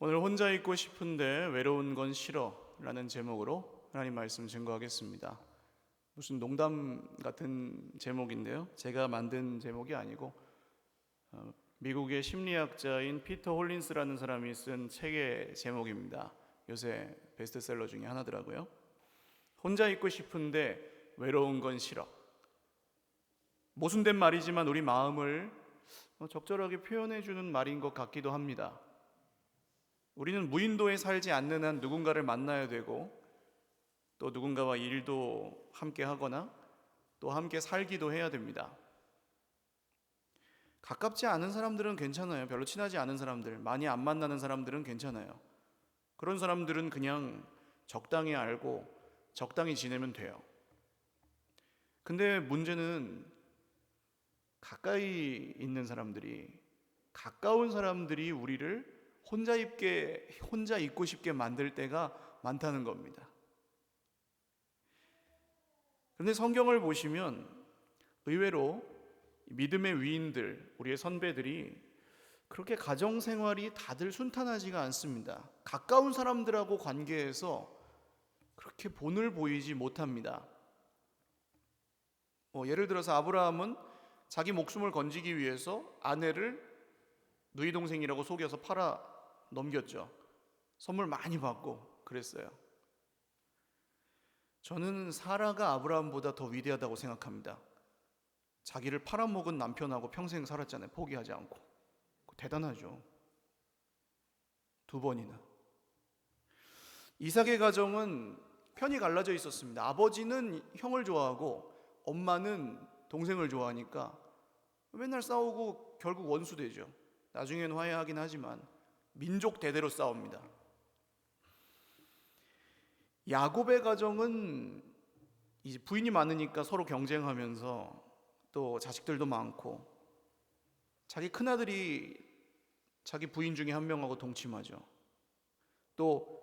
오늘 혼자 있고 싶은데 외로운 건 싫어 라는 제목으로 하나님 말씀 증거하겠습니다. 무슨 농담 같은 제목인데요, 제가 만든 제목이 아니고 미국의 심리학자인 피터 홀린스라는 사람이 쓴 책의 제목입니다. 요새 베스트셀러 중에 하나더라고요. 혼자 있고 싶은데 외로운 건 싫어. 모순된 말이지만 우리 마음을 적절하게 표현해주는 말인 것 같기도 합니다. 우리는 무인도에 살지 않는 한 누군가를 만나야 되고, 또 누군가와 일도 함께 하거나 또 함께 살기도 해야 됩니다. 가깝지 않은 사람들은 괜찮아요. 별로 친하지 않은 사람들, 많이 안 만나는 사람들은 괜찮아요. 그런 사람들은 그냥 적당히 알고 적당히 지내면 돼요. 근데 문제는 가까이 있는 사람들이, 가까운 사람들이 우리를 혼자 있고 싶게 만들 때가 많다는 겁니다. 그런데 성경을 보시면 의외로 믿음의 위인들, 우리의 선배들이 그렇게 가정생활이 다들 순탄하지가 않습니다. 가까운 사람들하고 관계에서 그렇게 본을 보이지 못합니다. 예를 들어서 아브라함은 자기 목숨을 건지기 위해서 아내를 누이 동생이라고 속여서 팔아 넘겼죠. 선물 많이 받고 그랬어요. 저는 사라가 아브라함보다 더 위대하다고 생각합니다. 자기를 팔아먹은 남편하고 평생 살았잖아요. 포기하지 않고. 대단하죠. 2번이나. 이삭의 가정은 편이 갈라져 있었습니다. 아버지는 형을 좋아하고 엄마는 동생을 좋아하니까 맨날 싸우고 결국 원수되죠. 나중에는 화해하긴 하지만 민족 대대로 싸웁니다. 야곱의 가정은 이제 부인이 많으니까 서로 경쟁하면서 또 자식들도 많고, 자기 큰아들이 자기 부인 중에 한 명하고 동침하죠. 또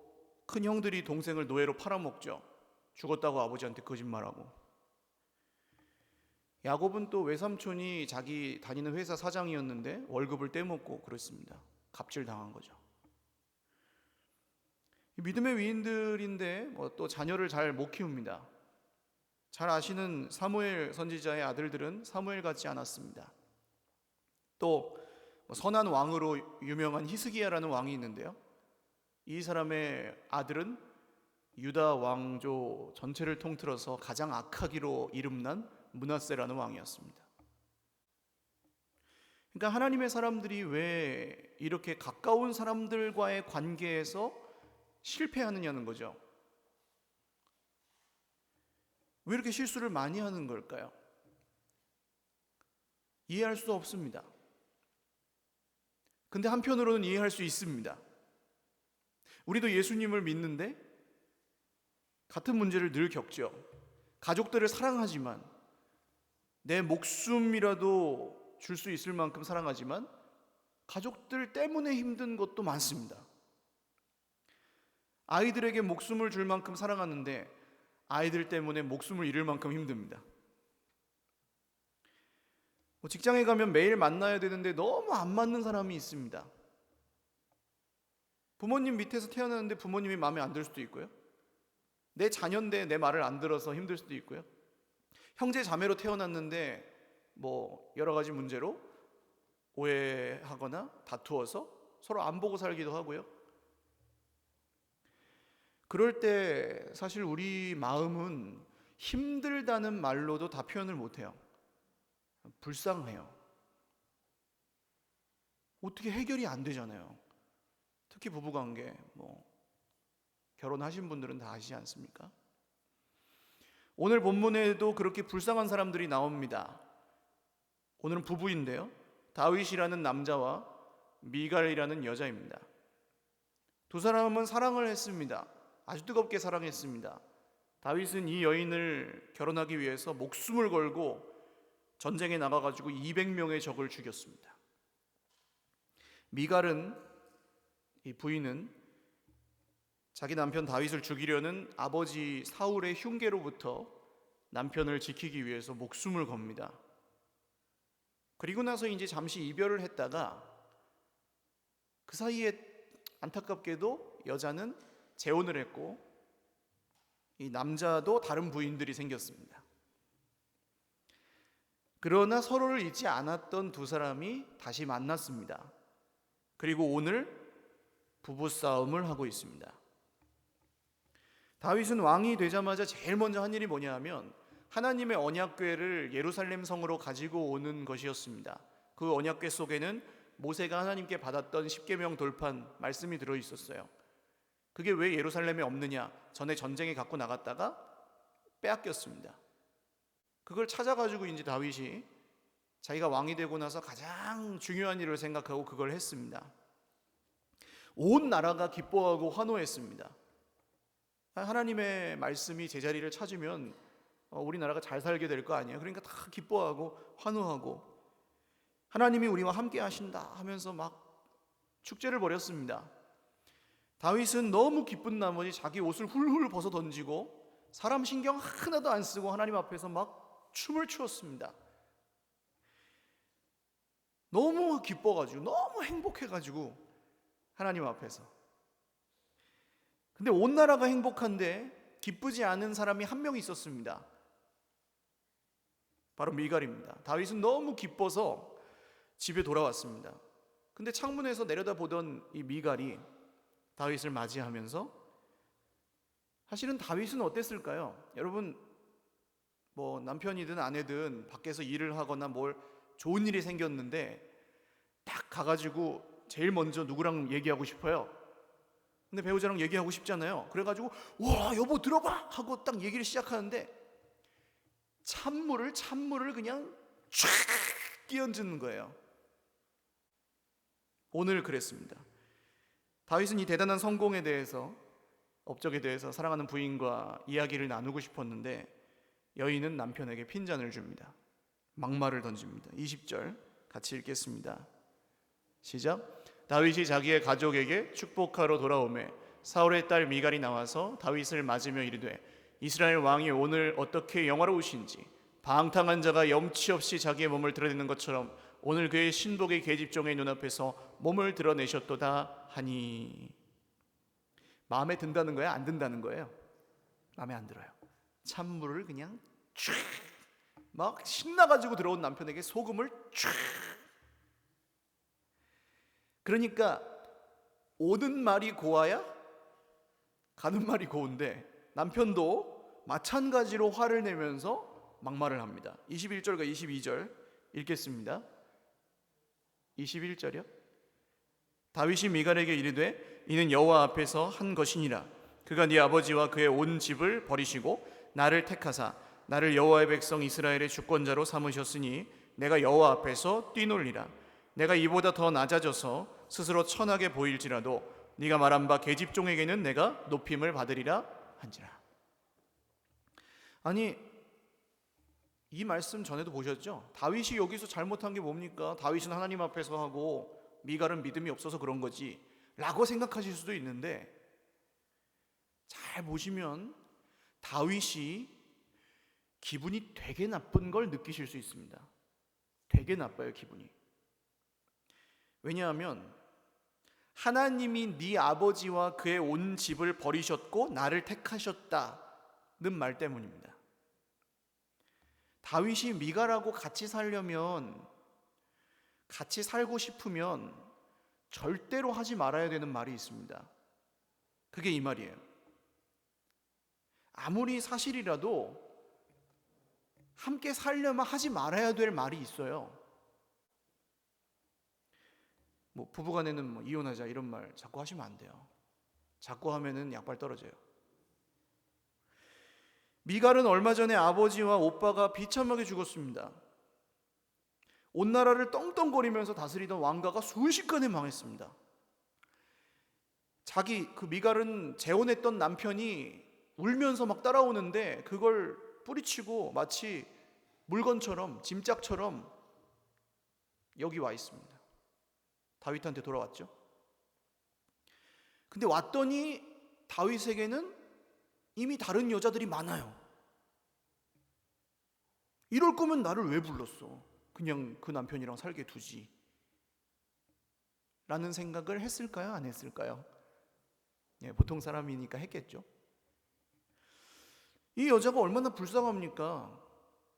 큰 형들이 동생을 노예로 팔아먹죠. 죽었다고 아버지한테 거짓말하고. 야곱은 또 외삼촌이 자기 다니는 회사 사장이었는데 월급을 떼먹고 그랬습니다. 갑질당한 거죠. 믿음의 위인들인데 또 자녀를 잘 못 키웁니다. 잘 아시는 사무엘 선지자의 아들들은 사무엘 같지 않았습니다. 또 선한 왕으로 유명한 히스기야라는 왕이 있는데요, 이 사람의 아들은 유다 왕조 전체를 통틀어서 가장 악하기로 이름난 므낫세라는 왕이었습니다. 그러니까 하나님의 사람들이 왜 이렇게 가까운 사람들과의 관계에서 실패하느냐는 거죠. 왜 이렇게 실수를 많이 하는 걸까요? 이해할 수 없습니다. 근데 한편으로는 이해할 수 있습니다. 우리도 예수님을 믿는데 같은 문제를 늘 겪죠. 가족들을 사랑하지만, 내 목숨이라도 줄 수 있을 만큼 사랑하지만 가족들 때문에 힘든 것도 많습니다. 아이들에게 목숨을 줄 만큼 사랑하는데 아이들 때문에 목숨을 잃을 만큼 힘듭니다. 직장에 가면 매일 만나야 되는데 너무 안 맞는 사람이 있습니다. 부모님 밑에서 태어났는데 부모님이 마음에 안 들 수도 있고요. 내 자녀인데 내 말을 안 들어서 힘들 수도 있고요. 형제 자매로 태어났는데 여러 가지 문제로 오해하거나 다투어서 서로 안 보고 살기도 하고요. 그럴 때 사실 우리 마음은 힘들다는 말로도 다 표현을 못해요. 불쌍해요. 어떻게 해결이 안 되잖아요. 특히 부부관계, 결혼하신 분들은 다 아시지 않습니까? 오늘 본문에도 그렇게 불쌍한 사람들이 나옵니다. 오늘은 부부인데요, 다윗이라는 남자와 미갈이라는 여자입니다. 두 사람은 사랑을 했습니다. 아주 뜨겁게 사랑했습니다. 다윗은 이 여인을 결혼하기 위해서 목숨을 걸고 전쟁에 나가가지고 200명의 적을 죽였습니다. 미갈은, 이 부인은 자기 남편 다윗을 죽이려는 아버지 사울의 흉계로부터 남편을 지키기 위해서 목숨을 겁니다. 그리고 나서 이제 잠시 이별을 했다가 그 사이에 안타깝게도 여자는 재혼을 했고 이 남자도 다른 부인들이 생겼습니다. 그러나 서로를 잊지 않았던 두 사람이 다시 만났습니다. 그리고 오늘 부부싸움을 하고 있습니다. 다윗은 왕이 되자마자 제일 먼저 한 일이 뭐냐 하면 하나님의 언약궤를 예루살렘 성으로 가지고 오는 것이었습니다. 그 언약궤 속에는 모세가 하나님께 받았던 십계명 돌판 말씀이 들어있었어요. 그게 왜 예루살렘에 없느냐? 전에 전쟁에 갖고 나갔다가 빼앗겼습니다. 그걸 찾아가지고 이제 다윗이 자기가 왕이 되고 나서 가장 중요한 일을 생각하고 그걸 했습니다. 온 나라가 기뻐하고 환호했습니다. 하나님의 말씀이 제자리를 찾으면 우리나라가 잘 살게 될 거 아니에요. 그러니까 다 기뻐하고 환호하고 하나님이 우리와 함께 하신다 하면서 막 축제를 벌였습니다. 다윗은 너무 기쁜 나머지 자기 옷을 훌훌 벗어 던지고 사람 신경 하나도 안 쓰고 하나님 앞에서 막 춤을 추었습니다. 너무 기뻐가지고 너무 행복해가지고 하나님 앞에서. 근데 온 나라가 행복한데 기쁘지 않은 사람이 한 명 있었습니다. 바로 미갈입니다. 다윗은 너무 기뻐서 집에 돌아왔습니다. 근데 창문에서 내려다보던 이 미갈이 다윗을 맞이하면서, 사실은 다윗은 어땠을까요? 여러분, 뭐 남편이든 아내든 밖에서 일을 하거나 뭘 좋은 일이 생겼는데 딱 가가지고 제일 먼저 누구랑 얘기하고 싶어요? 근데 배우자랑 얘기하고 싶잖아요. 그래가지고 와 여보 들어봐 하고 딱 얘기를 시작하는데 찬물을 그냥 쫙 끼얹는 거예요. 오늘 그랬습니다. 다윗은 이 대단한 성공에 대해서, 업적에 대해서 사랑하는 부인과 이야기를 나누고 싶었는데 여인은 남편에게 핀잔을 줍니다. 막말을 던집니다. 20절 같이 읽겠습니다. 시작. 다윗이 자기의 가족에게 축복하러 돌아오매 사울의 딸 미갈이 나와서 다윗을 맞으며 이르되 이스라엘 왕이 오늘 어떻게 영화로우신지 방탕한 자가 염치 없이 자기의 몸을 드러내는 것처럼 오늘 그의 신복의 계집종의 눈앞에서 몸을 드러내셨도다 하니. 마음에 든다는 거야? 안 든다는 거예요? 마음에 안 들어요. 찬물을 그냥 쫙 막 신나가지고 들어온 남편에게 소금을 쫙. 그러니까 오는 말이 고와야 가는 말이 고운데 남편도 마찬가지로 화를 내면서 막말을 합니다. 21절과 22절 읽겠습니다. 21절이요. 다윗이 미갈에게 이르되 이는 여호와 앞에서 한 것이니라. 그가 네 아버지와 그의 온 집을 버리시고 나를 택하사 나를 여호와의 백성 이스라엘의 주권자로 삼으셨으니 내가 여호와 앞에서 뛰놀리라. 내가 이보다 더 낮아져서 스스로 천하게 보일지라도 네가 말한 바 계집종에게는 내가 높임을 받으리라 한지라. 아니, 이 말씀 전에도 보셨죠? 다윗이 여기서 잘못한 게 뭡니까? 다윗은 하나님 앞에서 하고 미갈은 믿음이 없어서 그런 거지 라고 생각하실 수도 있는데, 잘 보시면 다윗이 기분이 되게 나쁜 걸 느끼실 수 있습니다. 되게 나빠요, 기분이. 왜냐하면 하나님이 네 아버지와 그의 온 집을 버리셨고 나를 택하셨다는 말 때문입니다. 다윗이 미갈하고 같이 살려면, 같이 살고 싶으면 절대로 하지 말아야 되는 말이 있습니다. 그게 이 말이에요. 아무리 사실이라도 함께 살려면 하지 말아야 될 말이 있어요. 뭐 부부간에는 뭐 이혼하자 이런 말 자꾸 하시면 안 돼요. 자꾸 하면은 약발 떨어져요. 미갈은 얼마 전에 아버지와 오빠가 비참하게 죽었습니다. 온 나라를 떵떵거리면서 다스리던 왕가가 순식간에 망했습니다. 그 미갈은 재혼했던 남편이 울면서 막 따라오는데 그걸 뿌리치고 마치 물건처럼, 짐짝처럼 여기 와 있습니다. 다윗한테 돌아왔죠. 근데 왔더니 다윗에게는 이미 다른 여자들이 많아요. 이럴 거면 나를 왜 불렀어? 그냥 그 남편이랑 살게 두지 라는 생각을 했을까요? 안 했을까요? 보통 사람이니까 했겠죠. 이 여자가 얼마나 불쌍합니까?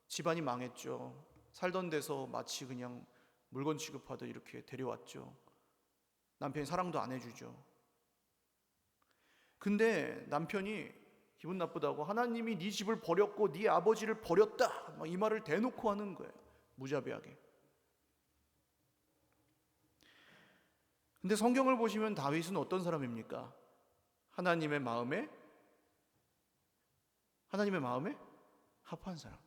집안이 망했죠. 살던 데서 마치 그냥 물건 취급하듯 이렇게 데려왔죠. 남편이 사랑도 안 해주죠. 근데 남편이 기분 나쁘다고 하나님이 네 집을 버렸고 네 아버지를 버렸다, 이 말을 대놓고 하는 거예요. 무자비하게. 근데 성경을 보시면 다윗은 어떤 사람입니까? 하나님의 마음에 합한 사람.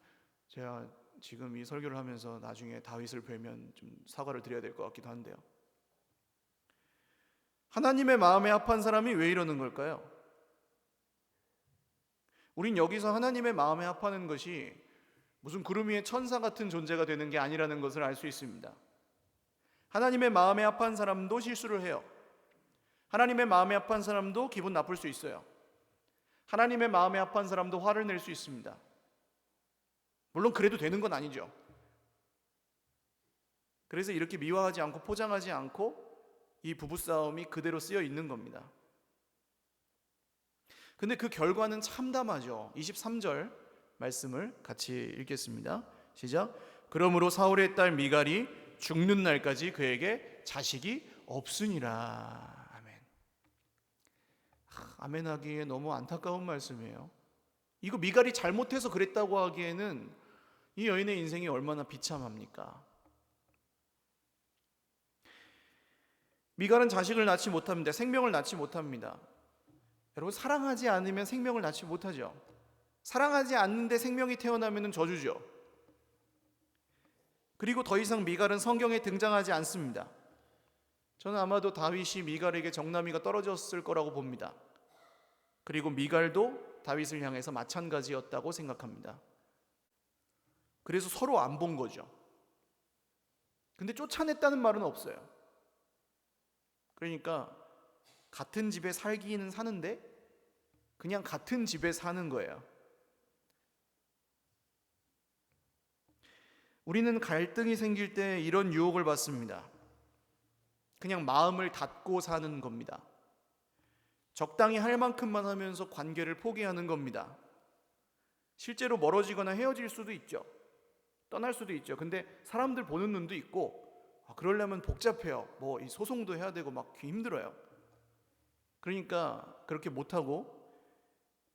제가 지금 이 설교를 하면서 나중에 다윗을 뵈면 좀 사과를 드려야 될 것 같기도 한데요. 하나님의 마음에 합한 사람이 왜 이러는 걸까요? 우린 여기서 하나님의 마음에 합하는 것이 무슨 구름 위의 천사 같은 존재가 되는 게 아니라는 것을 알 수 있습니다. 하나님의 마음에 합한 사람도 실수를 해요. 하나님의 마음에 합한 사람도 기분 나쁠 수 있어요. 하나님의 마음에 합한 사람도 화를 낼 수 있습니다. 물론 그래도 되는 건 아니죠. 그래서 이렇게 미화하지 않고 포장하지 않고 이 부부싸움이 그대로 쓰여 있는 겁니다. 근데 그 결과는 참담하죠. 23절 말씀을 같이 읽겠습니다. 시작. 그러므로 사울의 딸 미갈이 죽는 날까지 그에게 자식이 없으니라. 아멘. 아멘 하기에 너무 안타까운 말씀이에요. 이거 미갈이 잘못해서 그랬다고 하기에는 이 여인의 인생이 얼마나 비참합니까? 미갈은 자식을 낳지 못합니다. 생명을 낳지 못합니다. 여러분, 사랑하지 않으면 생명을 낳지 못하죠. 사랑하지 않는데 생명이 태어나면 저주죠. 그리고 더 이상 미갈은 성경에 등장하지 않습니다. 저는 아마도 다윗이 미갈에게 정남이가 떨어졌을 거라고 봅니다. 그리고 미갈도 다윗을 향해서 마찬가지였다고 생각합니다. 그래서 서로 안 본 거죠. 근데 쫓아냈다는 말은 없어요. 그러니까 같은 집에 살기는 사는데 그냥 같은 집에 사는 거예요. 우리는 갈등이 생길 때 이런 유혹을 받습니다. 그냥 마음을 닫고 사는 겁니다. 적당히 할 만큼만 하면서 관계를 포기하는 겁니다. 실제로 멀어지거나 헤어질 수도 있죠. 떠날 수도 있죠. 근데 사람들 보는 눈도 있고, 그러려면 복잡해요. 이 소송도 해야 되고 막 힘들어요. 그러니까 그렇게 못하고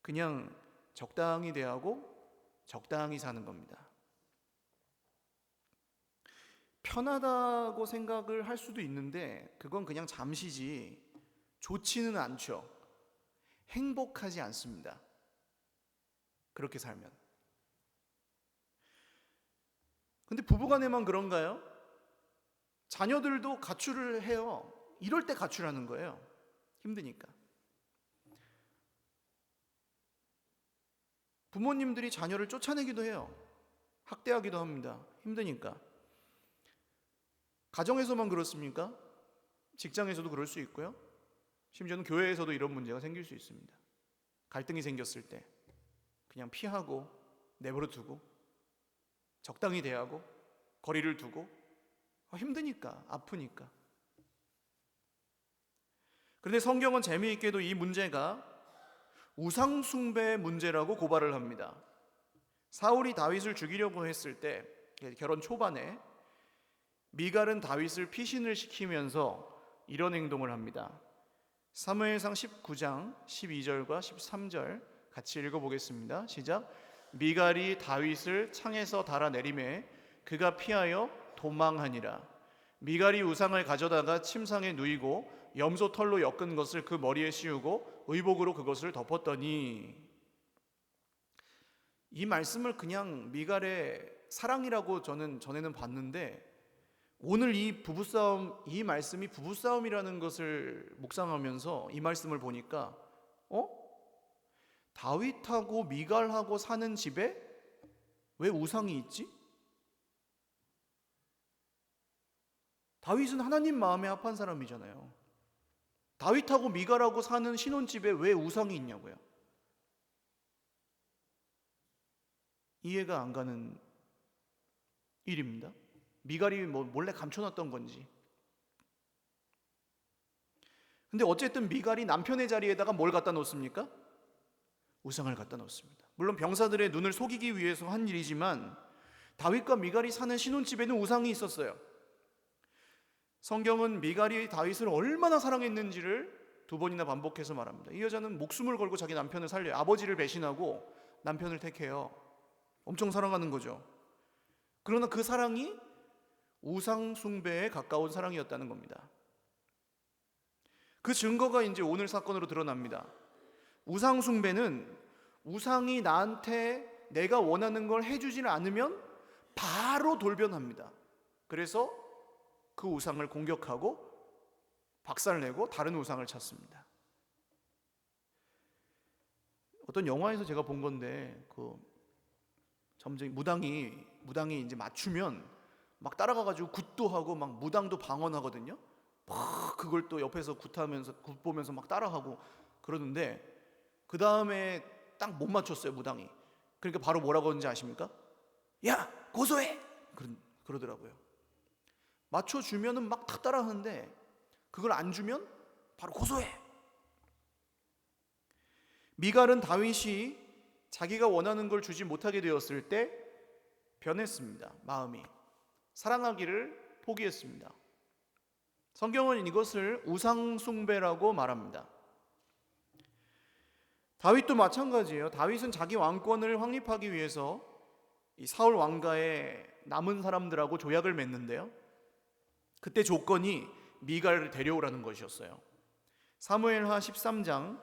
그냥 적당히 대하고 적당히 사는 겁니다. 편하다고 생각을 할 수도 있는데 그건 그냥 잠시지 좋지는 않죠. 행복하지 않습니다. 그렇게 살면. 근데 부부간에만 그런가요? 자녀들도 가출을 해요. 이럴 때 가출하는 거예요. 힘드니까. 부모님들이 자녀를 쫓아내기도 해요. 학대하기도 합니다. 힘드니까. 가정에서만 그렇습니까? 직장에서도 그럴 수 있고요. 심지어는 교회에서도 이런 문제가 생길 수 있습니다. 갈등이 생겼을 때 그냥 피하고 내버려 두고 적당히 대하고 거리를 두고 힘드니까, 아프니까. 그런데 성경은 재미있게도 이 문제가 우상숭배의 문제라고 고발을 합니다. 사울이 다윗을 죽이려고 했을 때 결혼 초반에 미갈은 다윗을 피신을 시키면서 이런 행동을 합니다. 사무엘상 19장 12절과 13절 같이 읽어보겠습니다. 시작. 미갈이 다윗을 창에서 달아내리매 그가 피하여 도망하니라. 미갈이 우상을 가져다가 침상에 누이고 염소 털로 엮은 것을 그 머리에 씌우고 의복으로 그것을 덮었더니, 이 말씀을 그냥 미갈의 사랑이라고 저는 전에는 봤는데 오늘 이 부부싸움, 이 말씀이 부부싸움이라는 것을 묵상하면서 이 말씀을 보니까 다윗하고 미갈하고 사는 집에 왜 우상이 있지? 다윗은 하나님 마음에 합한 사람이잖아요. 다윗하고 미갈하고 사는 신혼집에 왜 우상이 있냐고요. 이해가 안 가는 일입니다. 미갈이 몰래 감춰놨던 건지. 근데 어쨌든 미갈이 남편의 자리에다가 뭘 갖다 놓습니까? 우상을 갖다 놓습니다. 물론 병사들의 눈을 속이기 위해서 한 일이지만 다윗과 미갈이 사는 신혼집에는 우상이 있었어요. 성경은 미갈이 다윗을 얼마나 사랑했는지를 두 번이나 반복해서 말합니다. 이 여자는 목숨을 걸고 자기 남편을 살려요. 아버지를 배신하고 남편을 택해요. 엄청 사랑하는 거죠. 그러나 그 사랑이 우상 숭배에 가까운 사랑이었다는 겁니다. 그 증거가 이제 오늘 사건으로 드러납니다. 우상 숭배는 우상이 나한테 내가 원하는 걸 해주지 않으면 바로 돌변합니다. 그래서 그 우상을 공격하고 박살내고 다른 우상을 찾습니다. 어떤 영화에서 제가 본 건데 점점 무당이 이제 맞추면 막 따라가가지고 굿도 하고 막 무당도 방언하거든요. 막 그걸 또 옆에서 굿 보면서 막 따라하고 그러는데 그 다음에 딱 못 맞췄어요, 무당이. 그러니까 바로 뭐라고 하는지 아십니까? 야, 고소해! 그러더라고요. 맞춰주면은 막 다 따라하는데 그걸 안 주면 바로 고소해. 미갈은 다윗이 자기가 원하는 걸 주지 못하게 되었을 때 변했습니다. 마음이 사랑하기를 포기했습니다. 성경은 이것을 우상 숭배라고 말합니다. 다윗도 마찬가지예요. 다윗은 자기 왕권을 확립하기 위해서 이 사울 왕가의 남은 사람들하고 조약을 맺는데요. 그때 조건이 미갈을 데려오라는 것이었어요. 사무엘하 3장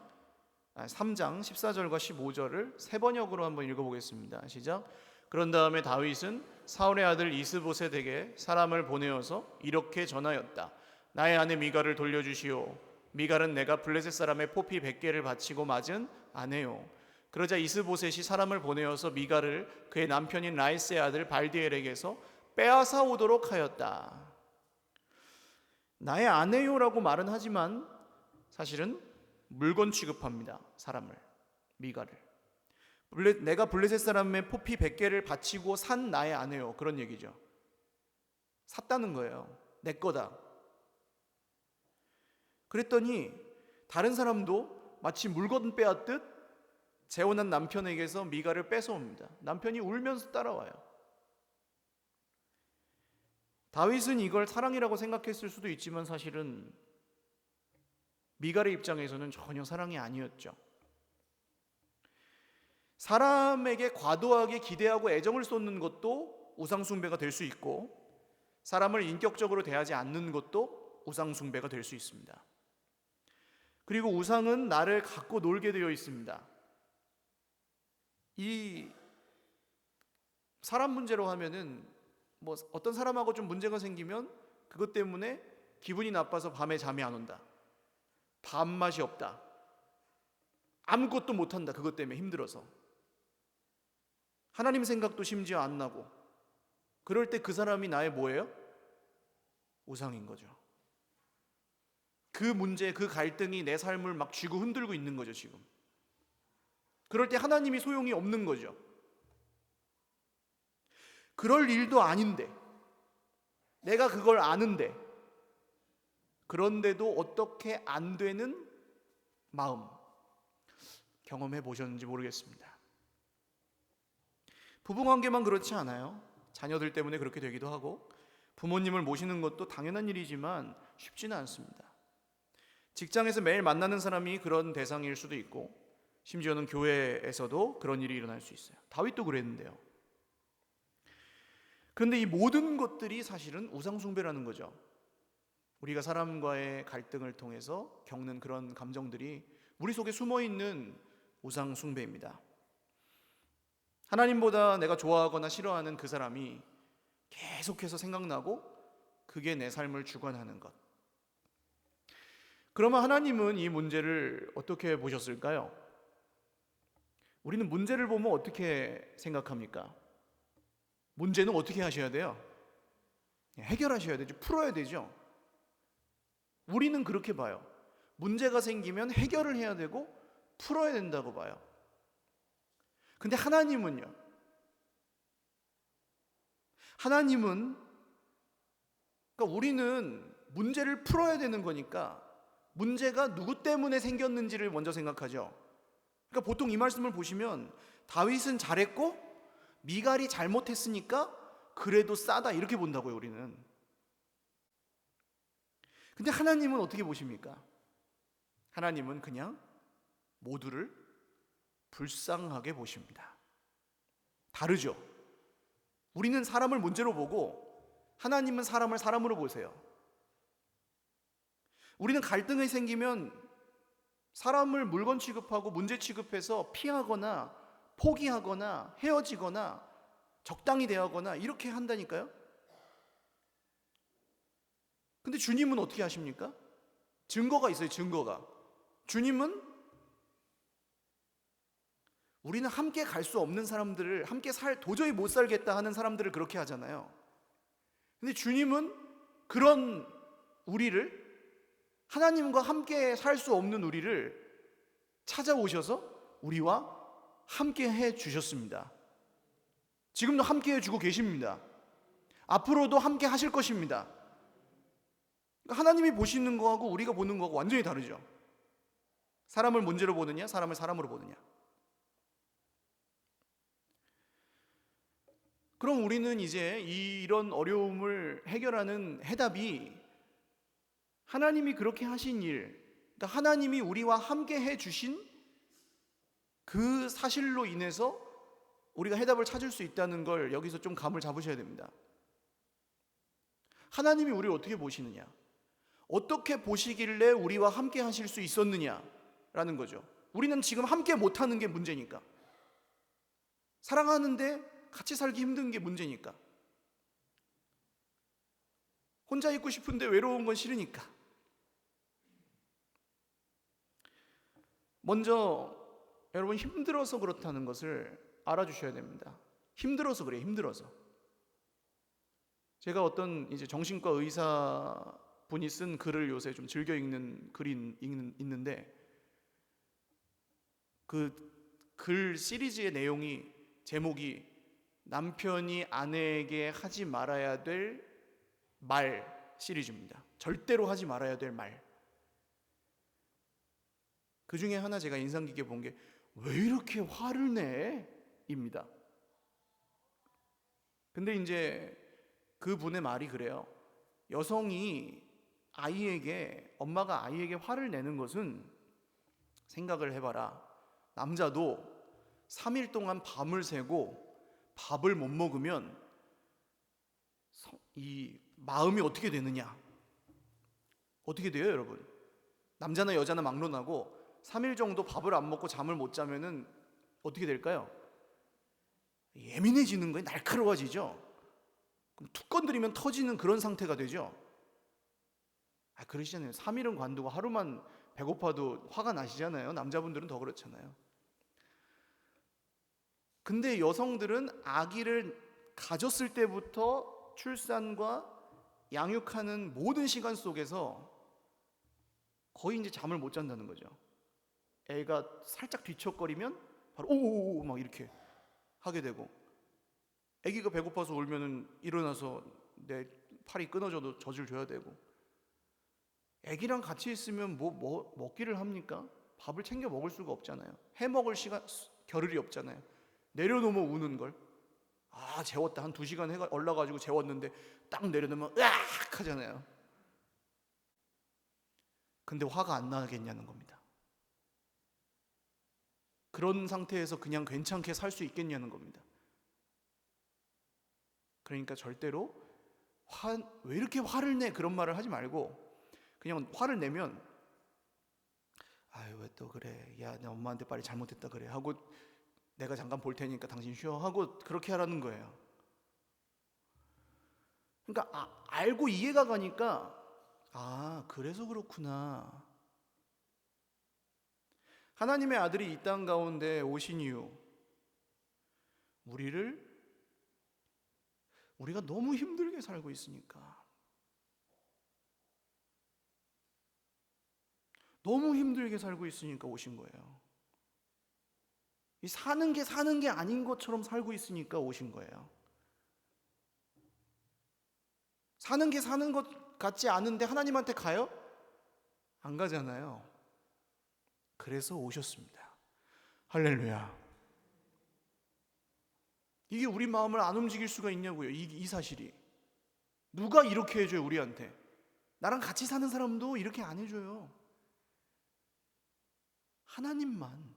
14절과 15절을 세 번역으로 한번 읽어보겠습니다. 시작. 그런 다음에 다윗은 사울의 아들 이스보셋에게 사람을 보내어서 이렇게 전하였다. 나의 아내 미갈을 돌려주시오. 미갈은 내가 블레셋 사람의 포피 100개를 바치고 맞은 아내요. 그러자 이스보셋이 사람을 보내어서 미갈을 그의 남편인 라이스의 아들 발디엘에게서 빼앗아 오도록 하였다. 나의 아내요라고 말은 하지만 사실은 물건 취급합니다. 사람을, 미갈을. 내가 블레셋 사람의 포피 100개를 바치고 산 나의 아내요. 그런 얘기죠. 샀다는 거예요. 내 거다. 그랬더니 다른 사람도 마치 물건 빼앗듯 재혼한 남편에게서 미갈을 뺏어옵니다. 남편이 울면서 따라와요. 다윗은 이걸 사랑이라고 생각했을 수도 있지만 사실은 미갈의 입장에서는 전혀 사랑이 아니었죠. 사람에게 과도하게 기대하고 애정을 쏟는 것도 우상숭배가 될 수 있고 사람을 인격적으로 대하지 않는 것도 우상숭배가 될 수 있습니다. 그리고 우상은 나를 갖고 놀게 되어 있습니다. 이 사람 문제로 하면은 어떤 사람하고 좀 문제가 생기면 그것 때문에 기분이 나빠서 밤에 잠이 안 온다. 밥맛이 없다. 아무것도 못한다. 그것 때문에 힘들어서. 하나님 생각도 심지어 안 나고. 그럴 때 그 사람이 나의 뭐예요? 우상인 거죠. 그 문제, 그 갈등이 내 삶을 막 쥐고 흔들고 있는 거죠, 지금. 그럴 때 하나님이 소용이 없는 거죠. 그럴 일도 아닌데, 내가 그걸 아는데, 그런데도 어떻게 안 되는 마음 경험해 보셨는지 모르겠습니다. 부부관계만 그렇지 않아요. 자녀들 때문에 그렇게 되기도 하고 부모님을 모시는 것도 당연한 일이지만 쉽지는 않습니다. 직장에서 매일 만나는 사람이 그런 대상일 수도 있고 심지어는 교회에서도 그런 일이 일어날 수 있어요. 다윗도 그랬는데요. 그런데 이 모든 것들이 사실은 우상숭배라는 거죠. 우리가 사람과의 갈등을 통해서 겪는 그런 감정들이 우리 속에 숨어있는 우상숭배입니다. 하나님보다 내가 좋아하거나 싫어하는 그 사람이 계속해서 생각나고 그게 내 삶을 주관하는 것. 그러면 하나님은 이 문제를 어떻게 보셨을까요? 우리는 문제를 보면 어떻게 생각합니까? 문제는 어떻게 하셔야 돼요? 해결하셔야 되죠. 풀어야 되죠. 우리는 그렇게 봐요. 문제가 생기면 해결을 해야 되고 풀어야 된다고 봐요. 근데 하나님은요? 하나님은 그러니까 우리는 문제를 풀어야 되는 거니까 문제가 누구 때문에 생겼는지를 먼저 생각하죠. 그러니까 보통 이 말씀을 보시면 다윗은 잘했고 미갈이 잘못했으니까 그래도 싸다 이렇게 본다고요, 우리는. 근데 하나님은 어떻게 보십니까? 하나님은 그냥 모두를 불쌍하게 보십니다. 다르죠. 우리는 사람을 문제로 보고 하나님은 사람을 사람으로 보세요. 우리는 갈등이 생기면 사람을 물건 취급하고 문제 취급해서 피하거나 포기하거나 헤어지거나 적당히 대하거나 이렇게 한다니까요. 근데 주님은 어떻게 하십니까? 증거가 있어요, 증거가. 주님은 우리는 함께 갈 수 없는 사람들을 도저히 못 살겠다 하는 사람들을 그렇게 하잖아요. 근데 주님은 그런 우리를, 하나님과 함께 살 수 없는 우리를 찾아오셔서 우리와 함께 해 주셨습니다. 지금도 함께 해주고 계십니다. 앞으로도 함께 하실 것입니다. 그러니까 하나님이 보시는 거하고 우리가 보는 거하고 완전히 다르죠. 사람을 문제로 보느냐, 사람을 사람으로 보느냐. 그럼 우리는 이제 이런 어려움을 해결하는 해답이 하나님이 그렇게 하신 일, 그러니까 하나님이 우리와 함께 해주신 그 사실로 인해서 우리가 해답을 찾을 수 있다는 걸 여기서 좀 감을 잡으셔야 됩니다. 하나님이 우리를 어떻게 보시느냐, 어떻게 보시길래 우리와 함께 하실 수 있었느냐라는 거죠. 우리는 지금 함께 못하는 게 문제니까, 사랑하는데 같이 살기 힘든 게 문제니까, 혼자 있고 싶은데 외로운 건 싫으니까. 먼저 여러분, 힘들어서 그렇다는 것을 알아주셔야 됩니다. 힘들어서 그래요, 힘들어서. 제가 어떤 이제 정신과 의사 분이 쓴 글을 요새 좀 즐겨 읽는 글이 있는데, 그 글 시리즈의 내용이, 제목이 남편이 아내에게 하지 말아야 될 말 시리즈입니다. 절대로 하지 말아야 될 말. 그 중에 하나 제가 인상 깊게 본 게 왜 이렇게 화를 내? 입니다. 근데 이제 그 분의 말이 그래요. 여성이 엄마가 아이에게 화를 내는 것은, 생각을 해봐라, 남자도 3일 동안 밤을 새고 밥을 못 먹으면 이 마음이 어떻게 되느냐? 어떻게 돼요, 여러분? 남자나 여자나 막론하고 3일 정도 밥을 안 먹고 잠을 못 자면은 어떻게 될까요? 예민해지는 거예요. 날카로워지죠. 그럼 툭 건드리면 터지는 그런 상태가 되죠. 그러시잖아요. 3일은 관두고 하루만 배고파도 화가 나시잖아요. 남자분들은 더 그렇잖아요. 근데 여성들은 아기를 가졌을 때부터 출산과 양육하는 모든 시간 속에서 거의 이제 잠을 못 잔다는 거죠. 애가 살짝 뒤척거리면 바로 오오오 막 이렇게 하게 되고, 아기가 배고파서 울면은 일어나서 내 팔이 끊어져도 젖을 줘야 되고, 아기랑 같이 있으면 뭐 먹기를 합니까? 밥을 챙겨 먹을 수가 없잖아요. 해 먹을 겨를이 없잖아요. 내려놓으면 우는 걸. 재웠다. 한 2시간 해가 올라가지고 재웠는데 딱 내려놓으면 으악 하잖아요. 근데 화가 안 나겠냐는 겁니다. 그런 상태에서 그냥 괜찮게 살 수 있겠냐는 겁니다. 그러니까 절대로 왜 이렇게 화를 내? 그런 말을 하지 말고, 그냥 화를 내면 왜 또 그래? 야, 내 엄마한테 빨리 잘못했다 그래 하고, 내가 잠깐 볼 테니까 당신 쉬어 하고 그렇게 하라는 거예요. 그러니까 알고 이해가 가니까 그래서 그렇구나. 하나님의 아들이 이 땅 가운데 오신 이유, 우리가 너무 힘들게 살고 있으니까, 너무 힘들게 살고 있으니까 오신 거예요. 사는 게 아닌 것처럼 살고 있으니까 오신 거예요. 사는 게 사는 것 같지 않은데 하나님한테 가요? 안 가잖아요. 그래서 오셨습니다. 할렐루야. 이게 우리 마음을 안 움직일 수가 있냐고요. 이 사실이. 누가 이렇게 해줘요, 우리한테? 나랑 같이 사는 사람도 이렇게 안 해줘요. 하나님만.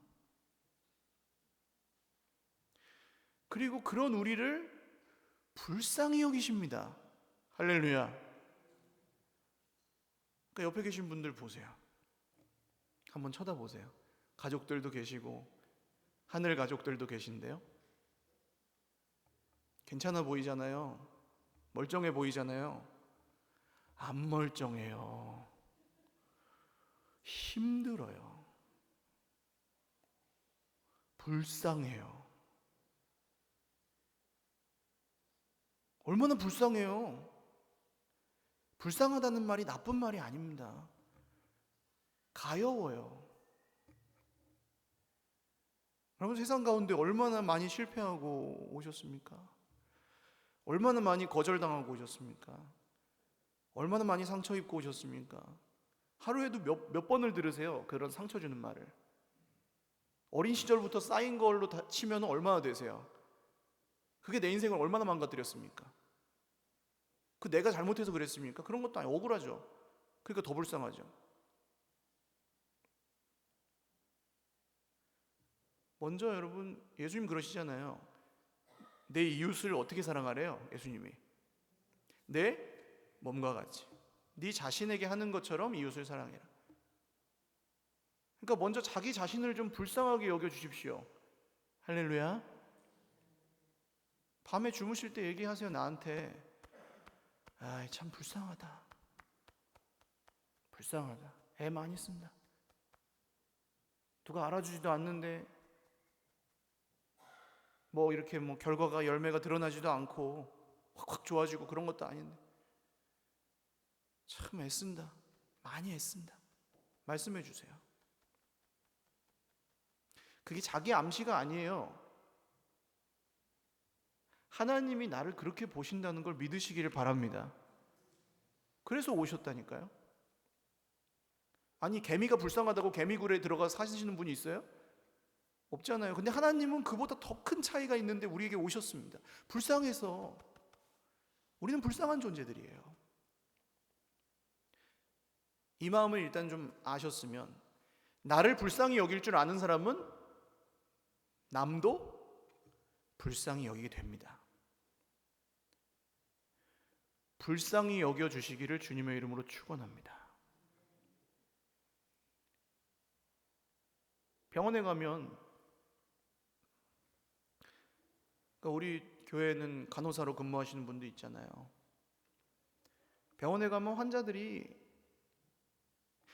그리고 그런 우리를 불쌍히 여기십니다. 할렐루야. 그러니까 옆에 계신 분들 보세요. 한번 쳐다보세요. 가족들도 계시고 하늘 가족들도 계신데요. 괜찮아 보이잖아요. 멀쩡해 보이잖아요. 안 멀쩡해요. 힘들어요. 불쌍해요. 얼마나 불쌍해요. 불쌍하다는 말이 나쁜 말이 아닙니다. 가여워요. 여러분, 세상 가운데 얼마나 많이 실패하고 오셨습니까? 얼마나 많이 거절당하고 오셨습니까? 얼마나 많이 상처 입고 오셨습니까? 하루에도 몇 번을 들으세요, 그런 상처 주는 말을. 어린 시절부터 쌓인 걸로 치면 얼마나 되세요? 그게 내 인생을 얼마나 망가뜨렸습니까? 그 내가 잘못해서 그랬습니까? 그런 것도 아니고 억울하죠. 그러니까 더 불쌍하죠. 먼저 여러분, 예수님 그러시잖아요. 내 이웃을 어떻게 사랑하래요? 예수님이 내 몸과 같이, 네 자신에게 하는 것처럼 이웃을 사랑해라. 그러니까 먼저 자기 자신을 좀 불쌍하게 여겨주십시오. 할렐루야. 밤에 주무실 때 얘기하세요, 나한테. 아이, 참 불쌍하다. 불쌍하다. 애 많이 쓴다. 누가 알아주지도 않는데 뭐 이렇게 뭐 결과가 열매가 드러나지도 않고 확확 좋아지고 그런 것도 아닌데 참 애쓴다. 많이 애쓴다. 말씀해 주세요. 그게 자기 암시가 아니에요. 하나님이 나를 그렇게 보신다는 걸 믿으시기를 바랍니다. 그래서 오셨다니까요. 아니, 개미가 불쌍하다고 개미굴에 들어가 사시는 분이 있어요? 없잖아요. 근데 하나님은 그보다 더 큰 차이가 있는데 우리에게 오셨습니다. 불쌍해서. 우리는 불쌍한 존재들이에요. 이 마음을 일단 좀 아셨으면, 나를 불쌍히 여길 줄 아는 사람은 남도 불쌍히 여기게 됩니다. 불쌍히 여겨주시기를 주님의 이름으로 축원합니다. 병원에 가면, 그러니까 우리 교회는 간호사로 근무하시는 분도 있잖아요. 병원에 가면 환자들이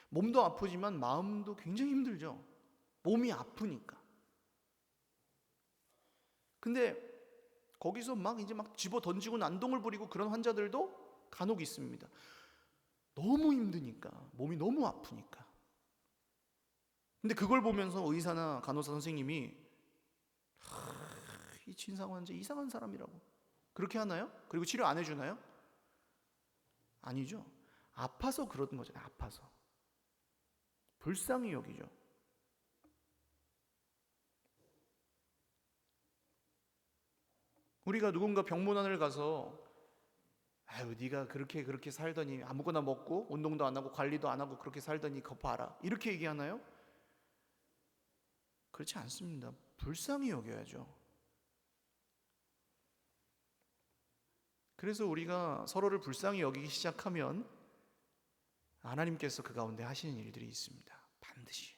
몸도 아프지만 마음도 굉장히 힘들죠. 몸이 아프니까. 근데 거기서 막 집어 던지고 난동을 부리고 그런 환자들도 간혹 있습니다. 너무 힘드니까, 몸이 너무 아프니까. 근데 그걸 보면서 의사나 간호사 선생님이 이 진상 환자 이상한 사람이라고 그렇게 하나요? 그리고 치료 안 해주나요? 아니죠. 아파서 그런 거잖아요. 아파서. 불쌍히 여기죠. 우리가 누군가 병문안을 가서 아유, 네가 그렇게 살더니 아무거나 먹고 운동도 안 하고 관리도 안 하고 그렇게 살더니 그거 봐라, 이렇게 얘기하나요? 그렇지 않습니다. 불쌍히 여겨야죠. 그래서 우리가 서로를 불쌍히 여기기 시작하면 하나님께서 그 가운데 하시는 일들이 있습니다. 반드시.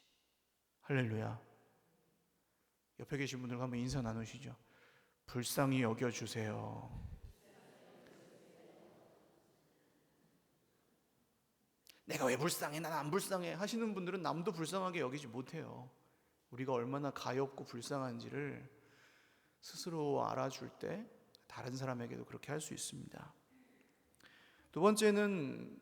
할렐루야. 옆에 계신 분들과 한번 인사 나누시죠. 불쌍히 여겨주세요. 내가 왜 불쌍해? 난 안 불쌍해 하시는 분들은 남도 불쌍하게 여기지 못해요. 우리가 얼마나 가엾고 불쌍한지를 스스로 알아줄 때 다른 사람에게도 그렇게 할 수 있습니다. 두 번째는,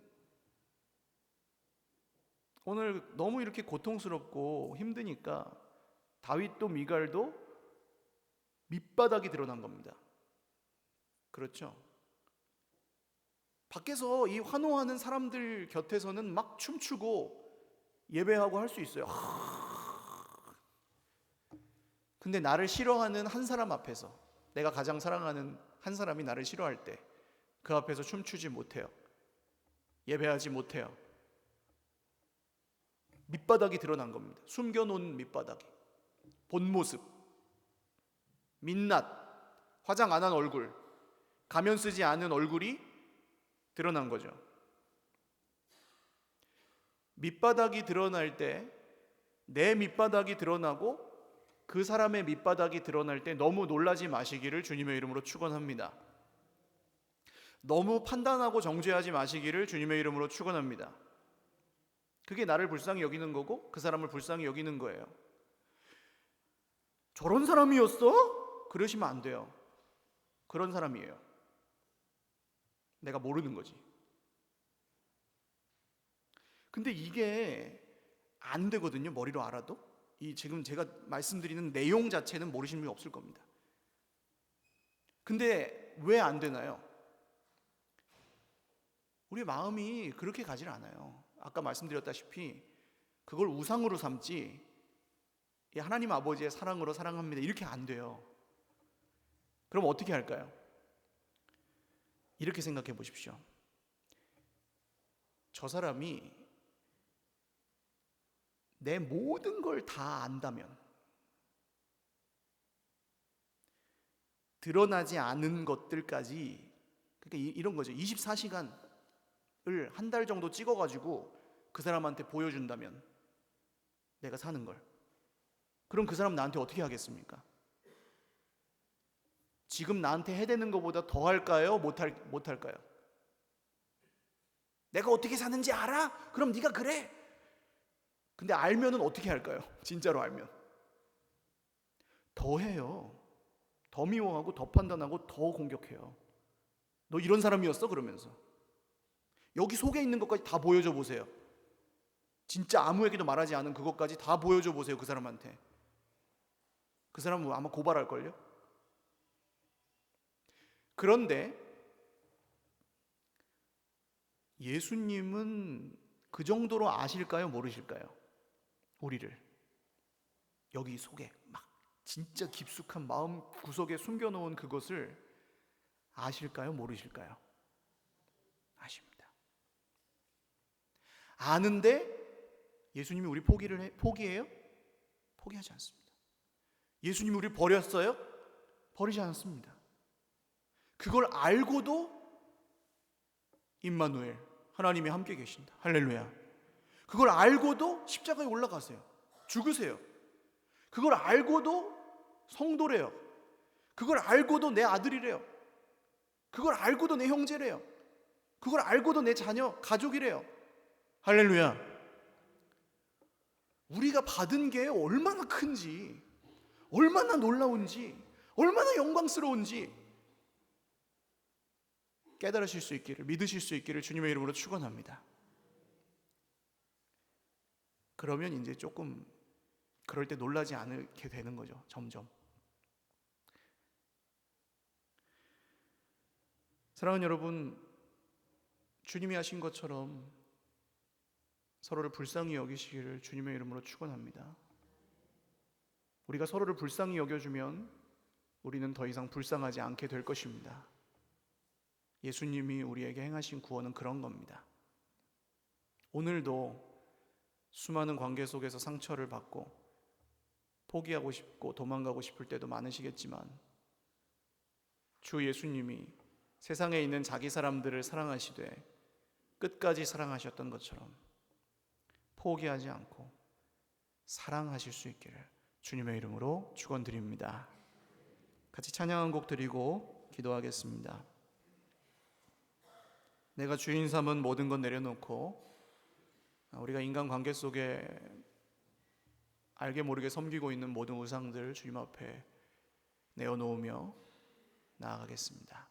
오늘 너무 이렇게 고통스럽고 힘드니까 다윗도 미갈도 밑바닥이 드러난 겁니다. 그렇죠? 밖에서 이 환호하는 사람들 곁에서는 막 춤추고 예배하고 할 수 있어요. 근데 나를 싫어하는 한 사람 앞에서, 내가 가장 사랑하는 한 사람이 나를 싫어할 때 그 앞에서 춤추지 못해요. 예배하지 못해요. 밑바닥이 드러난 겁니다. 숨겨놓은 밑바닥이, 본 모습, 민낯, 화장 안 한 얼굴, 가면 쓰지 않은 얼굴이 드러난 거죠. 밑바닥이 드러날 때, 내 밑바닥이 드러나고 그 사람의 밑바닥이 드러날 때 너무 놀라지 마시기를 주님의 이름으로 축원합니다. 너무 판단하고 정죄하지 마시기를 주님의 이름으로 축원합니다. 그게 나를 불쌍히 여기는 거고 그 사람을 불쌍히 여기는 거예요. 저런 사람이었어? 그러시면 안 돼요. 그런 사람이에요. 내가 모르는 거지. 근데 이게 안 되거든요. 머리로 알아도. 이 지금 제가 말씀드리는 내용 자체는 모르시는 분이 없을 겁니다. 근데 왜 안 되나요? 우리 마음이 그렇게 가질 않아요. 아까 말씀드렸다시피 그걸 우상으로 삼지 하나님 아버지의 사랑으로 사랑합니다 이렇게 안 돼요. 그럼 어떻게 할까요? 이렇게 생각해 보십시오. 저 사람이 내 모든 걸 다 안다면, 드러나지 않은 것들까지, 그러니까 이런 거죠. 24시간을 한 달 정도 찍어가지고 그 사람한테 보여준다면 내가 사는 걸, 그럼 그 사람 나한테 어떻게 하겠습니까? 지금 나한테 해대는 것보다 더 할까요? 못 할까요? 내가 어떻게 사는지 알아? 그럼 네가 그래. 근데 알면은 어떻게 할까요? 진짜로 알면 더 해요. 더 미워하고 더 판단하고 더 공격해요. 너 이런 사람이었어? 그러면서 여기 속에 있는 것까지 다 보여줘 보세요. 진짜 아무에게도 말하지 않은 그것까지 다 보여줘 보세요. 그 사람한테. 그 사람은 아마 고발할걸요? 그런데 예수님은 그 정도로 아실까요? 모르실까요? 우리를 여기 속에 막 진짜 깊숙한 마음 구석에 숨겨놓은 그것을 아실까요? 모르실까요? 아십니다. 아는데 예수님이 우리 포기해요? 포기하지 않습니다. 예수님이 우리 버렸어요? 버리지 않습니다. 그걸 알고도 임마누엘, 하나님이 함께 계신다. 할렐루야. 그걸 알고도 십자가에 올라가세요. 죽으세요. 그걸 알고도 성도래요. 그걸 알고도 내 아들이래요. 그걸 알고도 내 형제래요. 그걸 알고도 내 자녀, 가족이래요. 할렐루야. 우리가 받은 게 얼마나 큰지, 얼마나 놀라운지, 얼마나 영광스러운지 깨달으실 수 있기를, 믿으실 수 있기를 주님의 이름으로 축원합니다. 그러면 이제 조금 그럴 때 놀라지 않게 되는 거죠. 점점. 사랑하는 여러분, 주님이 하신 것처럼 서로를 불쌍히 여기시기를 주님의 이름으로 축원합니다. 우리가 서로를 불쌍히 여겨주면 우리는 더 이상 불쌍하지 않게 될 것입니다. 예수님이 우리에게 행하신 구원은 그런 겁니다. 오늘도 수많은 관계 속에서 상처를 받고 포기하고 싶고 도망가고 싶을 때도 많으시겠지만 주 예수님이 세상에 있는 자기 사람들을 사랑하시되 끝까지 사랑하셨던 것처럼 포기하지 않고 사랑하실 수 있기를 주님의 이름으로 축원드립니다. 같이 찬양 한 곡 드리고 기도하겠습니다. 내가 주인 삼은 모든 것 내려놓고 우리가 인간관계 속에 알게 모르게 섬기고 있는 모든 우상들 주님 앞에 내어놓으며 나아가겠습니다.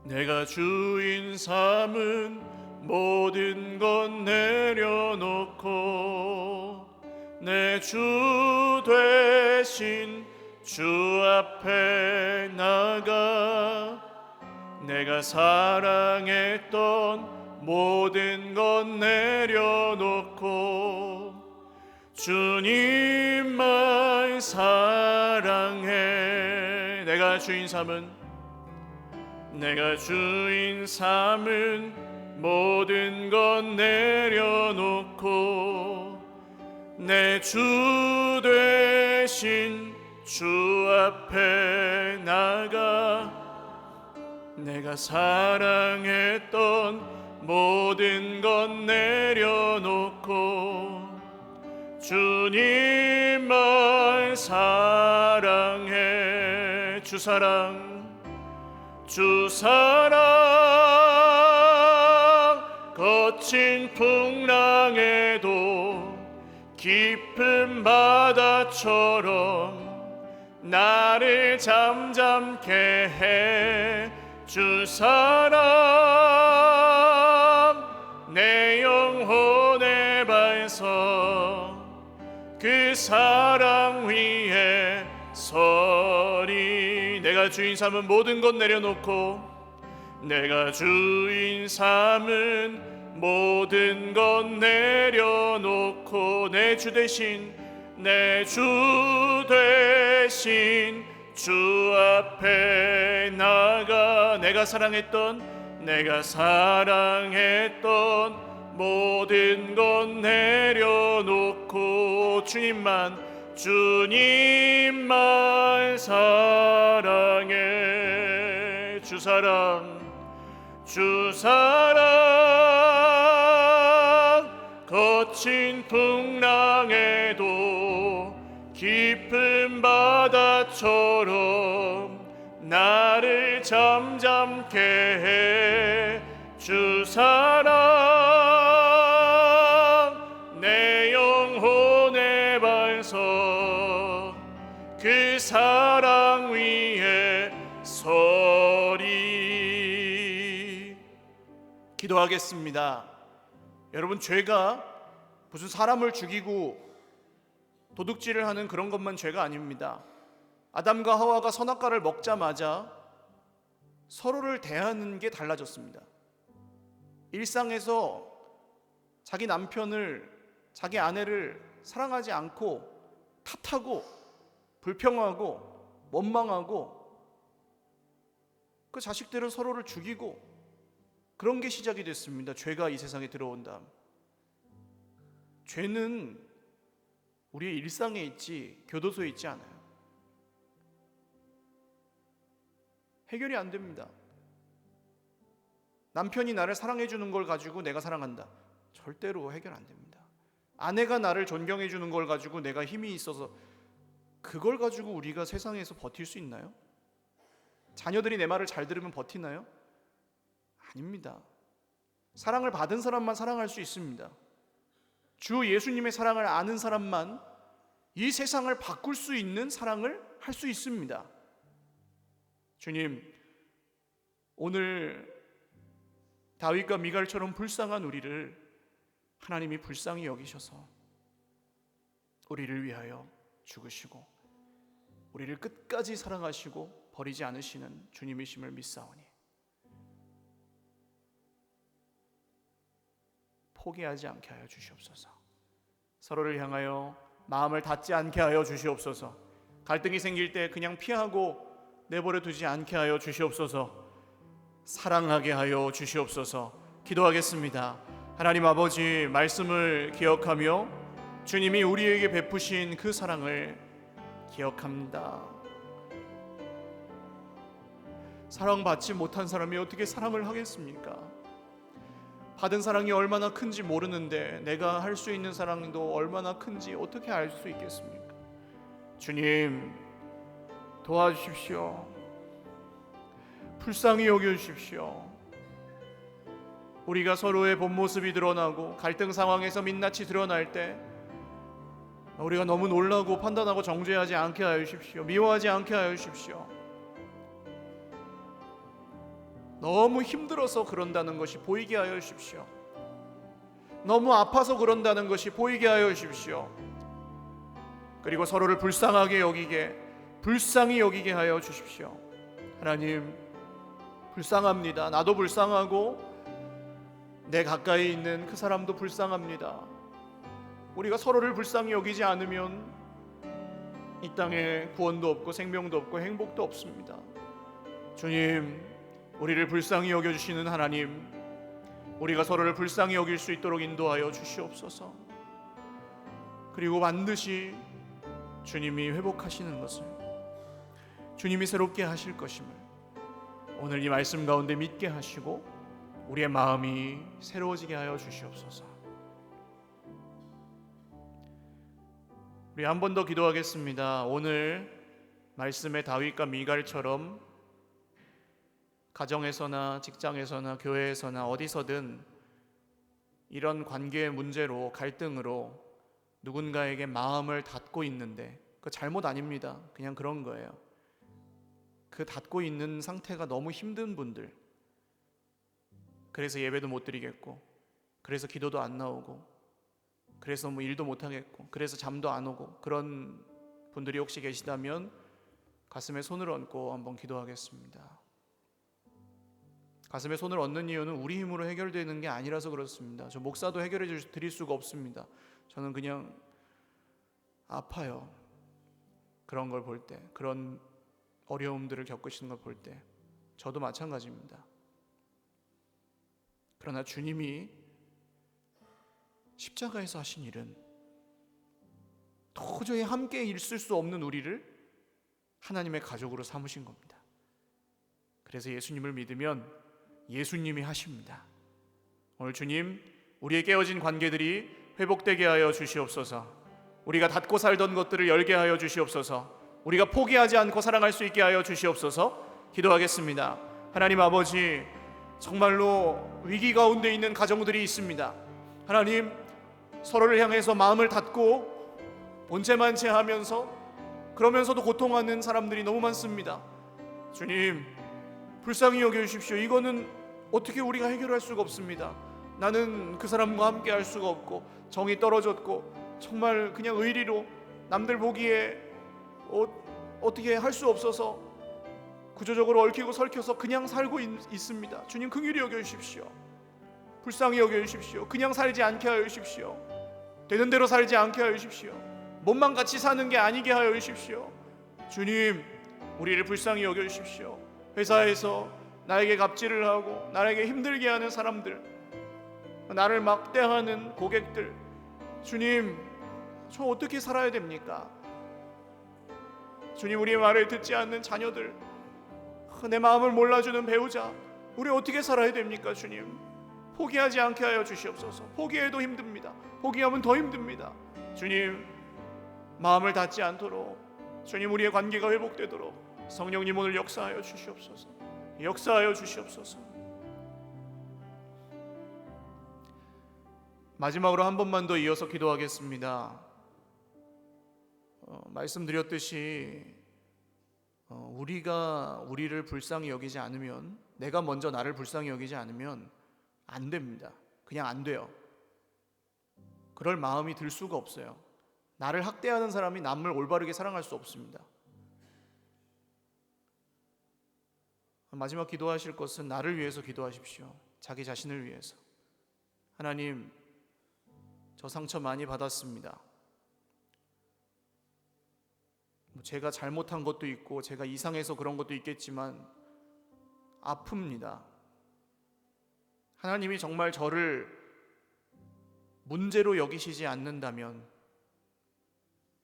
내가 주인 삼은 모든 것 내려놓고 내 주 되신 주 앞에 나가 내가 사랑했던 모든 것 내려놓고 주님만 사랑해. 내가 주인 삼은 모든 것 내려놓고 내 주 되신 주 앞에 나가 내가 사랑했던 모든 것 내려놓고 주님만 사랑해. 주 사랑 거친 풍랑에도 깊은 바다처럼 나를 잠잠케 해. 주 사랑 내 영혼의 반석 그 사랑 위에 서리. 내가 주인 삼은 모든 것 내려놓고 내가 주인 삼은 모든 것 내려놓고 내 주 대신 주 앞에 나가 내가 사랑했던 모든 것 내려놓고 주님만 사랑해. 주 사랑 거친 풍랑에도 깊은 바다처럼 나를 잠잠케 해. 주 사랑 내 영혼의 반석 그 사랑 위에 서리. 기도하겠습니다. 여러분, 죄가 무슨 사람을 죽이고 도둑질을 하는 그런 것만 죄가 아닙니다. 아담과 하와가 선악과를 먹자마자 서로를 대하는 게 달라졌습니다. 일상에서 자기 남편을, 자기 아내를 사랑하지 않고 탓하고 불평하고 원망하고 그 자식들은 서로를 죽이고 그런 게 시작이 됐습니다. 죄가 이 세상에 들어온 다음. 죄는 우리의 일상에 있지 교도소에 있지 않아요. 해결이 안 됩니다. 남편이 나를 사랑해 주는 걸 가지고 내가 사랑한다. 절대로 해결 안 됩니다. 아내가 나를 존경해 주는 걸 가지고 내가 힘이 있어서 그걸 가지고 우리가 세상에서 버틸 수 있나요? 자녀들이 내 말을 잘 들으면 버티나요? 아닙니다. 사랑을 받은 사람만 사랑할 수 있습니다. 주 예수님의 사랑을 아는 사람만 이 세상을 바꿀 수 있는 사랑을 할 수 있습니다. 주님, 오늘 다윗과 미갈처럼 불쌍한 우리를 하나님이 불쌍히 여기셔서 우리를 위하여 죽으시고 우리를 끝까지 사랑하시고 버리지 않으시는 주님이심을 믿사오니 포기하지 않게 하여 주시옵소서. 서로를 향하여 마음을 닫지 않게 하여 주시옵소서. 갈등이 생길 때 그냥 피하고 내버려 두지 않게 하여 주시옵소서. 사랑하게 하여 주시옵소서. 기도하겠습니다. 하나님 아버지, 말씀을 기억하며 주님이 우리에게 베푸신 그 사랑을 기억합니다. 사랑받지 못한 사람이 어떻게 사랑을 하겠습니까? 받은 사랑이 얼마나 큰지 모르는데 내가 할 수 있는 사랑도 얼마나 큰지 어떻게 알 수 있겠습니까? 주님, 도와주십시오. 불쌍히 여겨주십시오. 우리가 서로의 본 모습이 드러나고 갈등 상황에서 민낯이 드러날 때 우리가 너무 놀라고 판단하고 정죄하지 않게 하여 주십시오. 미워하지 않게 하여 주십시오. 너무 힘들어서 그런다는 것이 보이게 하여 주십시오. 너무 아파서 그런다는 것이 보이게 하여 주십시오. 그리고 서로를 불쌍하게 여기게, 불쌍히 여기게 하여 주십시오. 하나님, 불쌍합니다. 나도 불쌍하고 내 가까이 있는 그 사람도 불쌍합니다. 우리가 서로를 불쌍히 여기지 않으면 이 땅에 구원도 없고 생명도 없고 행복도 없습니다. 주님, 우리를 불쌍히 여겨주시는 하나님, 우리가 서로를 불쌍히 여길 수 있도록 인도하여 주시옵소서. 그리고 반드시 주님이 회복하시는 것을, 주님이 새롭게 하실 것임을 오늘 이 말씀 가운데 믿게 하시고 우리의 마음이 새로워지게 하여 주시옵소서. 우리 한 번 더 기도하겠습니다. 오늘 말씀의 다윗과 미갈처럼 가정에서나 직장에서나 교회에서나 어디서든 이런 관계의 문제로 갈등으로 누군가에게 마음을 닫고 있는데, 그거 잘못 아닙니다. 그냥 그런 거예요. 그 닫고 있는 상태가 너무 힘든 분들, 그래서 예배도 못 드리겠고, 그래서 기도도 안 나오고, 그래서 뭐 일도 못 하겠고, 그래서 잠도 안 오고, 그런 분들이 혹시 계시다면 가슴에 손을 얹고 한번 기도하겠습니다. 가슴에 손을 얹는 이유는 우리 힘으로 해결되는 게 아니라서 그렇습니다. 저 목사도 해결해 드릴 수가 없습니다. 저는 그냥 아파요. 그런 걸 볼 때, 그런 어려움들을 겪으시는 걸 볼 때 저도 마찬가지입니다. 그러나 주님이 십자가에서 하신 일은 도저히 함께 있을 수 없는 우리를 하나님의 가족으로 삼으신 겁니다. 그래서 예수님을 믿으면 예수님이 하십니다. 오늘 주님, 우리의 깨어진 관계들이 회복되게 하여 주시옵소서. 우리가 닫고 살던 것들을 열게 하여 주시옵소서. 우리가 포기하지 않고 사랑할 수 있게 하여 주시옵소서. 기도하겠습니다. 하나님 아버지, 정말로 위기 가운데 있는 가정들이 있습니다. 하나님, 서로를 향해서 마음을 닫고 본체만체 하면서 그러면서도 고통하는 사람들이 너무 많습니다. 주님, 불쌍히 여겨주십시오. 이거는 어떻게 우리가 해결할 수가 없습니다. 나는 그 사람과 함께 할 수가 없고 정이 떨어졌고 정말 그냥 의리로 남들 보기에 어떻게 할 수 없어서 구조적으로 얽히고 설켜서 그냥 살고 있습니다. 주님, 긍휼히 여겨주십시오. 불쌍히 여겨주십시오. 그냥 살지 않게 하여 주십시오. 되는 대로 살지 않게 하여 주십시오. 몸만 같이 사는 게 아니게 하여 주십시오. 주님, 우리를 불쌍히 여겨주십시오. 회사에서 나에게 갑질을 하고 나에게 힘들게 하는 사람들, 나를 막대하는 고객들, 주님, 저 어떻게 살아야 됩니까? 주님, 우리의 말을 듣지 않는 자녀들, 내 마음을 몰라주는 배우자, 우리 어떻게 살아야 됩니까? 주님, 포기하지 않게 하여 주시옵소서. 포기해도 힘듭니다. 포기하면 더 힘듭니다. 주님, 마음을 닫지 않도록, 주님, 우리의 관계가 회복되도록 성령님 오늘 역사하여 주시옵소서. 역사하여 주시옵소서. 마지막으로 한 번만 더 이어서 기도하겠습니다. 말씀드렸듯이 우리가 우리를 불쌍히 여기지 않으면, 내가 먼저 나를 불쌍히 여기지 않으면 안 됩니다. 그냥 안 돼요. 그럴 마음이 들 수가 없어요. 나를 학대하는 사람이 남을 올바르게 사랑할 수 없습니다. 마지막 기도하실 것은 나를 위해서 기도하십시오. 자기 자신을 위해서. 하나님, 저 상처 많이 받았습니다. 제가 잘못한 것도 있고 제가 이상해서 그런 것도 있겠지만 아픕니다. 하나님이 정말 저를 문제로 여기시지 않는다면,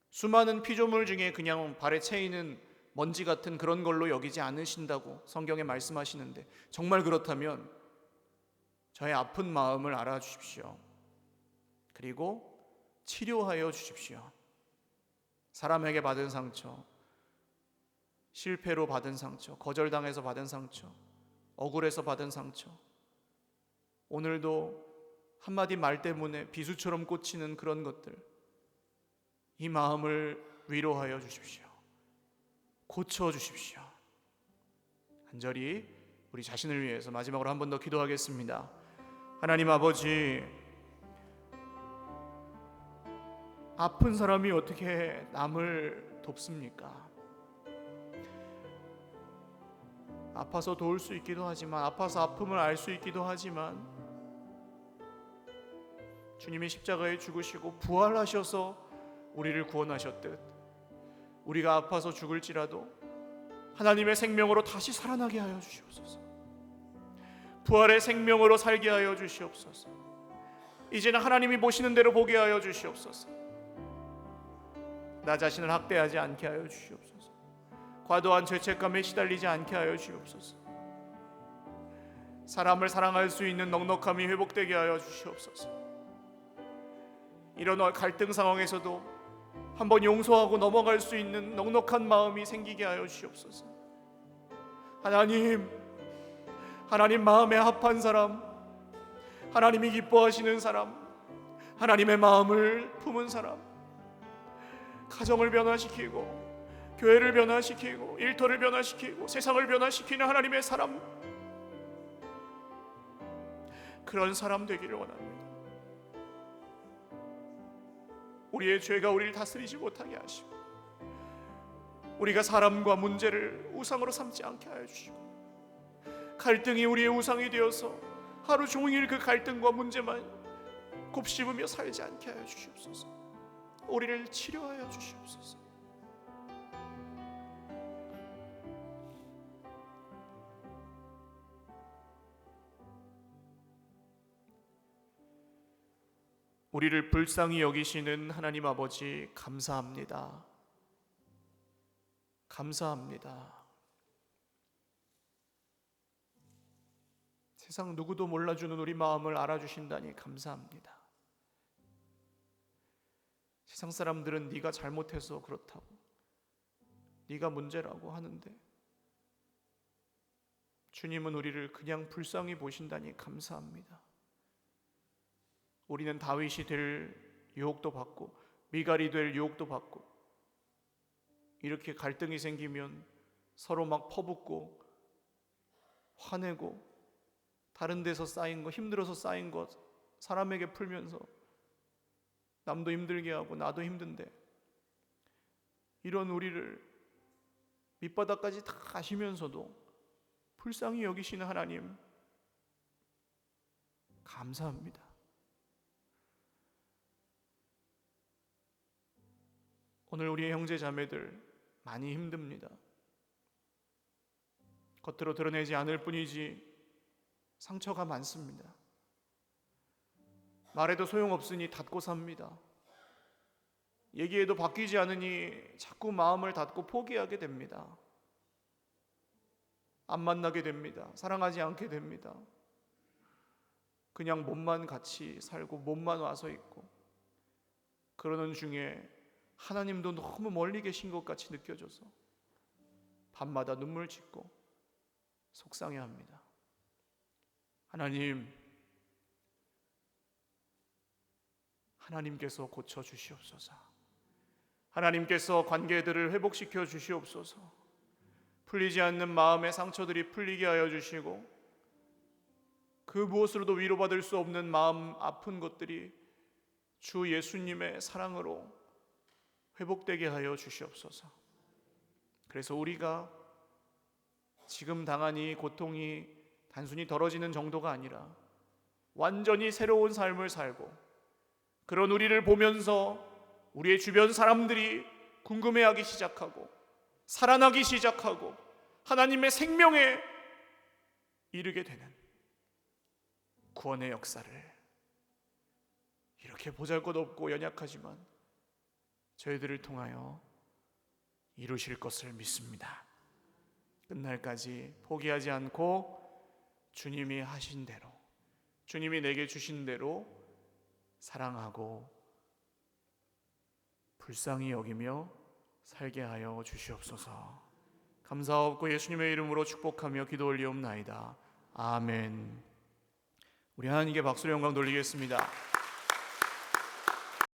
수많은 피조물 중에 그냥 발에 채이는 먼지 같은 그런 걸로 여기지 않으신다고 성경에 말씀하시는데, 정말 그렇다면 저의 아픈 마음을 알아주십시오. 그리고 치료하여 주십시오. 사람에게 받은 상처, 실패로 받은 상처, 거절당해서 받은 상처, 억울해서 받은 상처, 오늘도 한마디 말 때문에 비수처럼 꽂히는 그런 것들, 이 마음을 위로하여 주십시오. 고쳐주십시오. 간절히 우리 자신을 위해서 마지막으로 한 번 더 기도하겠습니다. 하나님 아버지, 아픈 사람이 어떻게 남을 돕습니까? 아파서 도울 수 있기도 하지만, 아파서 아픔을 알 수 있기도 하지만, 주님이 십자가에 죽으시고 부활하셔서 우리를 구원하셨듯 우리가 아파서 죽을지라도 하나님의 생명으로 다시 살아나게 하여 주시옵소서. 부활의 생명으로 살게 하여 주시옵소서. 이제는 하나님이 보시는 대로 보게 하여 주시옵소서. 나 자신을 학대하지 않게 하여 주시옵소서. 과도한 죄책감에 시달리지 않게 하여 주시옵소서. 사람을 사랑할 수 있는 넉넉함이 회복되게 하여 주시옵소서. 이런 갈등 상황에서도 한번 용서하고 넘어갈 수 있는 넉넉한 마음이 생기게 하여 주시옵소서. 하나님 마음에 합한 사람, 하나님이 기뻐하시는 사람, 하나님의 마음을 품은 사람, 가정을 변화시키고 교회를 변화시키고 일터를 변화시키고 세상을 변화시키는 하나님의 사람, 그런 사람 되기를 원합니다. 우리의 죄가 우리를 다스리지 못하게 하시고, 우리가 사람과 문제를 우상으로 삼지 않게 하여 주시고, 갈등이 우리의 우상이 되어서 하루 종일 그 갈등과 문제만 곱씹으며 살지 않게 하여 주시옵소서. 우리를 치료하여 주시옵소서. 우리를 불쌍히 여기시는 하나님 아버지, 감사합니다. 감사합니다. 세상 누구도 몰라주는 우리 마음을 알아주신다니 감사합니다. 세상 사람들은 네가 잘못해서 그렇다고, 네가 문제라고 하는데, 주님은 우리를 그냥 불쌍히 보신다니 감사합니다. 우리는 다윗이 될 유혹도 받고 미갈이 될 유혹도 받고, 이렇게 갈등이 생기면 서로 막 퍼붓고 화내고 다른 데서 쌓인 거, 힘들어서 쌓인 것 사람에게 풀면서 남도 힘들게 하고 나도 힘든데, 이런 우리를 밑바닥까지 다 아시면서도 불쌍히 여기시는 하나님, 감사합니다. 오늘 우리의 형제 자매들 많이 힘듭니다. 겉으로 드러내지 않을 뿐이지 상처가 많습니다. 말해도 소용없으니 닫고 삽니다. 얘기해도 바뀌지 않으니 자꾸 마음을 닫고 포기하게 됩니다. 안 만나게 됩니다. 사랑하지 않게 됩니다. 그냥 몸만 같이 살고 몸만 와서 있고, 그러는 중에 하나님도 너무 멀리 계신 것 같이 느껴져서 밤마다 눈물 짓고 속상해합니다. 하나님께서 고쳐주시옵소서. 하나님께서 관계들을 회복시켜 주시옵소서. 풀리지 않는 마음의 상처들이 풀리게 하여 주시고, 그 무엇으로도 위로받을 수 없는 마음 아픈 것들이 주 예수님의 사랑으로 회복되게 하여 주시옵소서. 그래서 우리가 지금 당한 이 고통이 단순히 덜어지는 정도가 아니라 완전히 새로운 삶을 살고, 그런 우리를 보면서 우리의 주변 사람들이 궁금해하기 시작하고 살아나기 시작하고 하나님의 생명에 이르게 되는 구원의 역사를, 이렇게 보잘것없고 연약하지만 저희들을 통하여 이루실 것을 믿습니다. 끝날까지 포기하지 않고 주님이 하신 대로, 주님이 내게 주신 대로 사랑하고 불쌍히 여기며 살게 하여 주시옵소서. 감사하옵고 예수님의 이름으로 축복하며 기도 올리옵나이다. 아멘. 우리 하나님께 박수로 영광 돌리겠습니다.